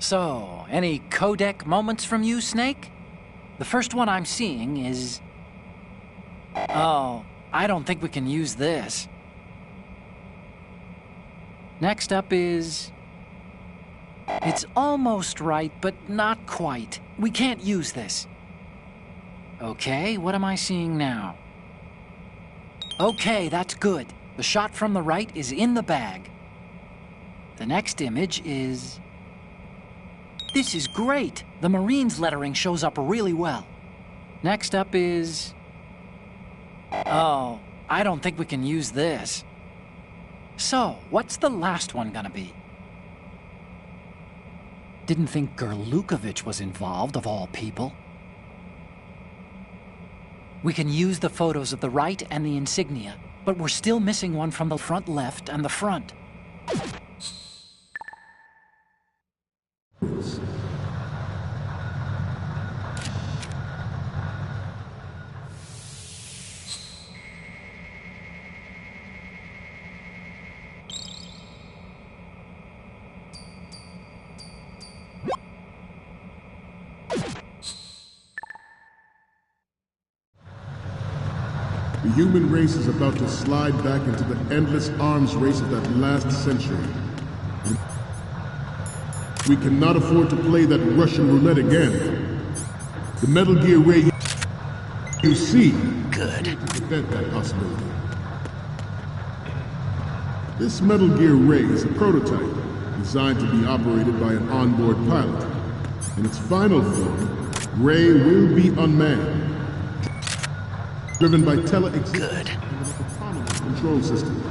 So, any codec moments from you, Snake? The first one I'm seeing is... Oh, I don't think we can use this. Next up is... It's almost right, but not quite. We can't use this. Okay, what am I seeing now? Okay, that's good. The shot from the right is in the bag. The next image is... This is great! The Marines lettering shows up really well. Next up is... Oh, I don't think we can use this. So, what's the last one gonna be? Didn't think Gerlukovich was involved, of all people. We can use the photos of the right and the insignia, but we're still missing one from the front left and the front. The human race is about to slide back into the endless arms race of that last century. We cannot afford to play that Russian roulette again. The Metal Gear Ray you see Good. prevent that possibility. This Metal Gear Ray is a prototype designed to be operated by an onboard pilot. In its final form, Ray will be unmanned, driven by Good. autonomous control system.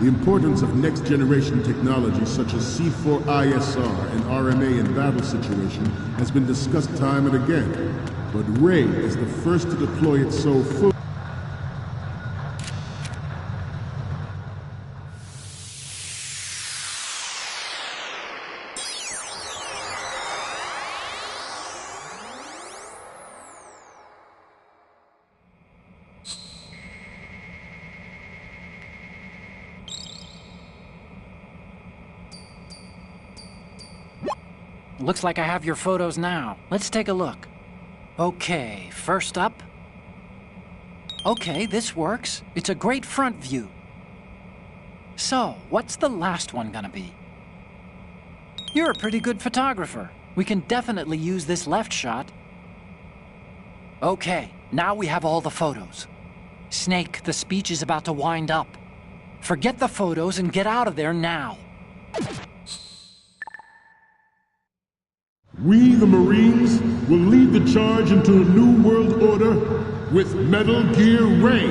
The importance of next-generation technology such as C4ISR and RMA in battle situation has been discussed time and again, but Ray is the first to deploy it so fully. Looks like I have your photos now. Let's take a look. Okay, first up. Okay, this works. It's a great front view. So, what's the last one gonna be? You're a pretty good photographer. We can definitely use this left shot. Okay, now we have all the photos. Snake, the speech is about to wind up. Forget the photos and get out of there now. We, the Marines, will lead the charge into a new world order with Metal Gear Ray.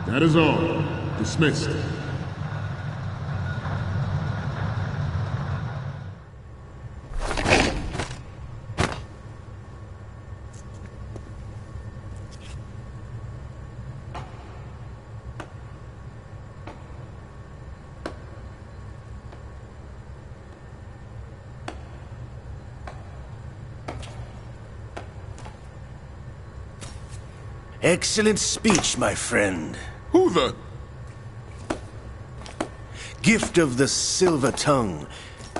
That is all. Dismissed. Excellent speech, my friend. Who the... Gift of the silver tongue.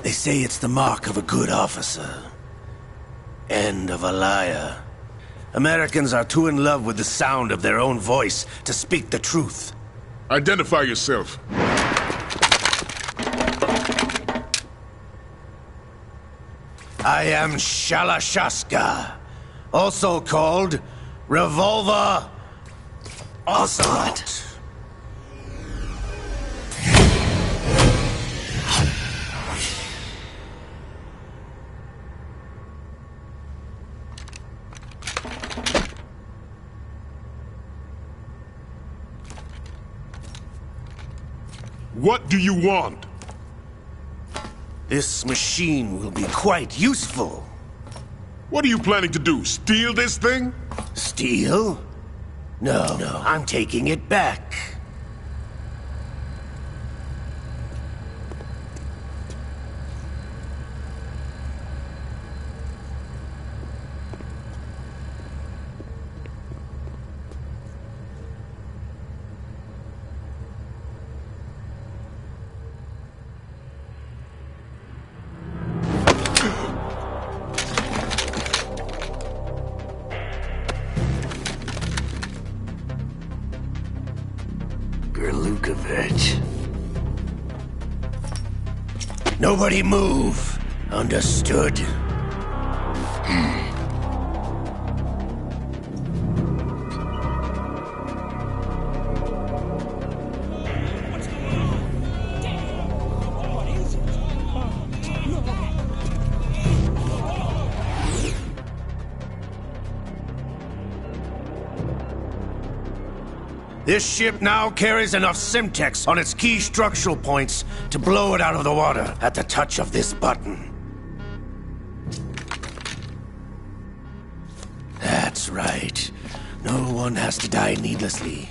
They say it's the mark of a good officer. And of a liar. Americans are too in love with the sound of their own voice to speak the truth. Identify yourself. I am Shalashaska, also called Revolver Ocelot. What do you want? This machine will be quite useful. What are you planning to do? Steal this thing? Steal? No, I'm taking it back. Gerlukovich. Nobody move. Understood? This ship now carries enough Simtex on its key structural points to blow it out of the water at the touch of this button. That's right. No one has to die needlessly.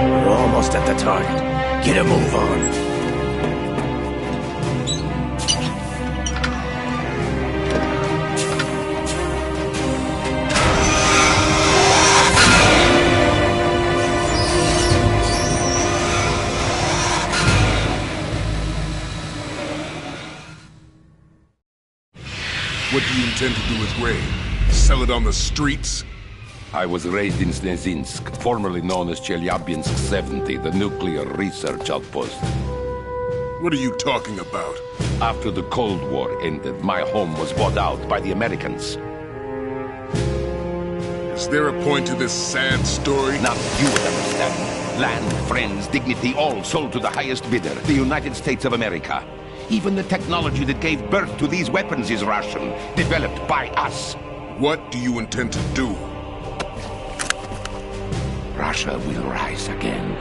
We're almost at the target. Get a move on. What do you intend to do with Ray? Sell it on the streets? I was raised in Snezinsk, formerly known as Chelyabinsk 70, the nuclear research outpost. What are you talking about? After the Cold War ended, my home was bought out by the Americans. Is there a point to this sad story? Now you would understand. Land, friends, dignity, all sold to the highest bidder, the United States of America. Even the technology that gave birth to these weapons is Russian, developed by us. What do you intend to do? Russia will rise again.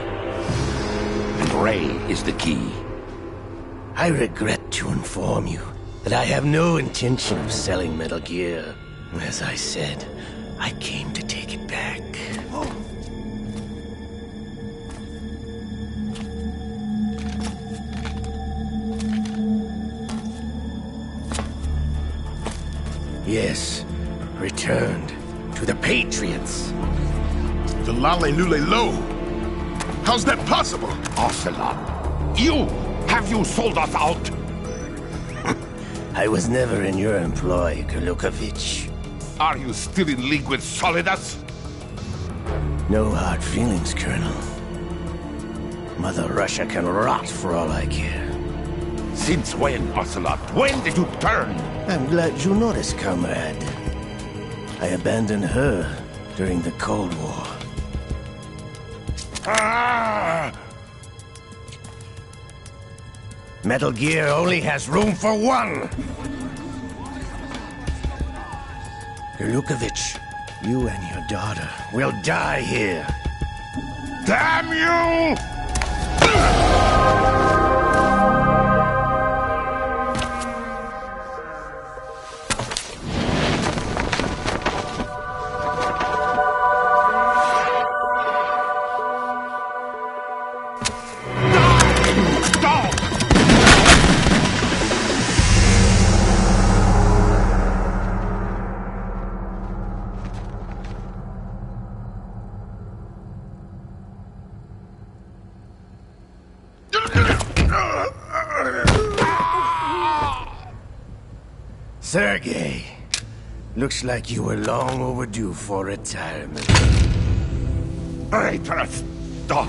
And Ray is the key. I regret to inform you that I have no intention of selling Metal Gear. As I said, I came to take it back. Yes, returned to the Patriots. The Lale Lule Lo? How's that possible? Ocelot, have you sold us out? I was never in your employ, Gurlukovich. Are you still in league with Solidas? No hard feelings, Colonel. Mother Russia can rot for all I care. Since when, Ocelot? When did you turn? I'm glad you noticed, comrade. I abandoned her during the Cold War. Ah! Metal Gear only has room for one! Gurlukovich, you and your daughter will die here. Damn you! Sergei, looks like you were long overdue for retirement. Traitorous dog!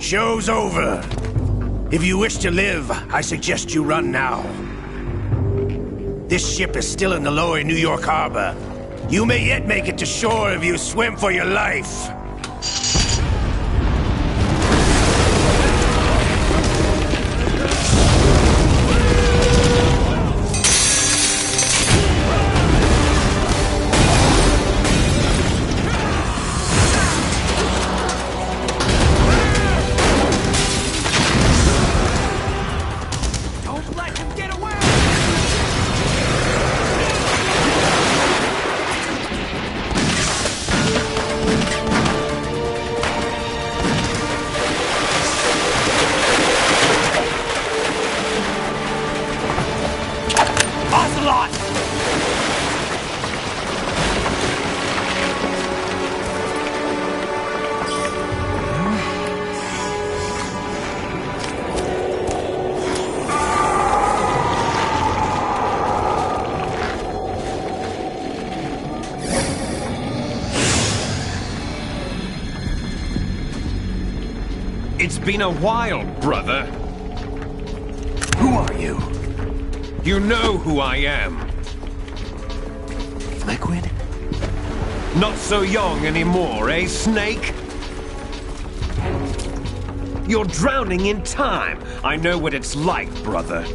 Show's over. If you wish to live, I suggest you run now. This ship is still in the lower New York harbor. You may yet make it to shore if you swim for your life. It's been a while, brother. Who are you? You know who I am. Liquid? Not so young anymore, eh, Snake? You're drowning in time. I know what it's like, brother.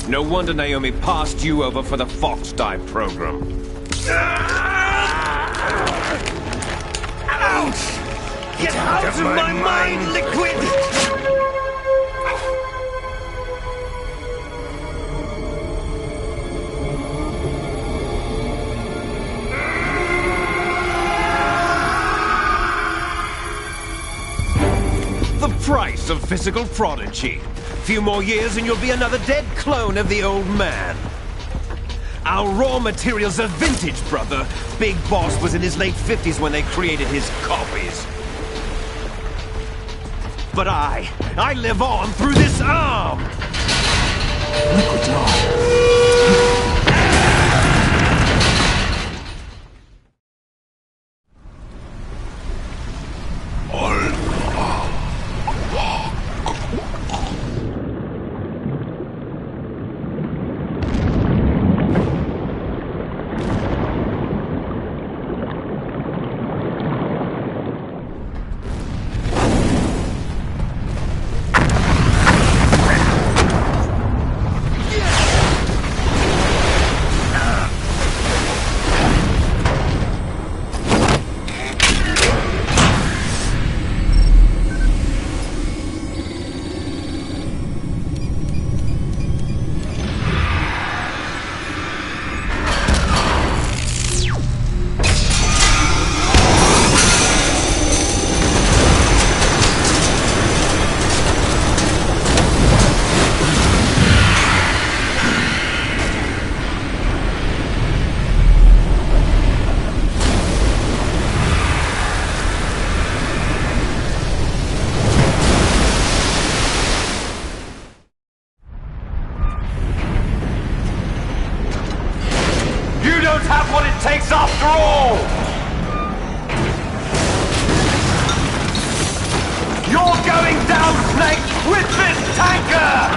No wonder Naomi passed you over for the Fox Die program. Ouch! Get out of my mind, Liquid! The price of physical prodigy. Few more years and you'll be another dead clone of the old man. Our raw materials are vintage, brother. Big Boss was in his late 50s when they created his copies. But I live on through this arm! Liquid's on. Have what it takes after all! You're going down, Snake, with this tanker!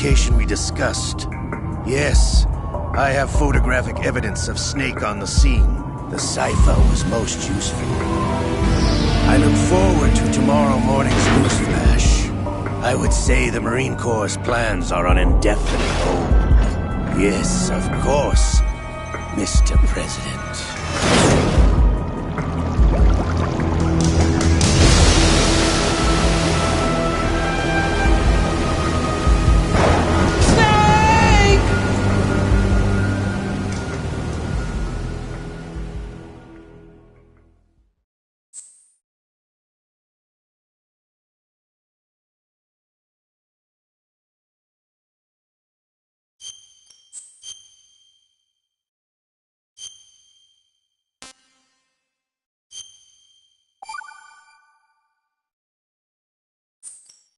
location we discussed. Yes, I have photographic evidence of Snake on the scene. The cipher was most useful. I look forward to tomorrow morning's news flash. I would say the Marine Corps' plans are on indefinite hold. Yes, of course, Mr. President.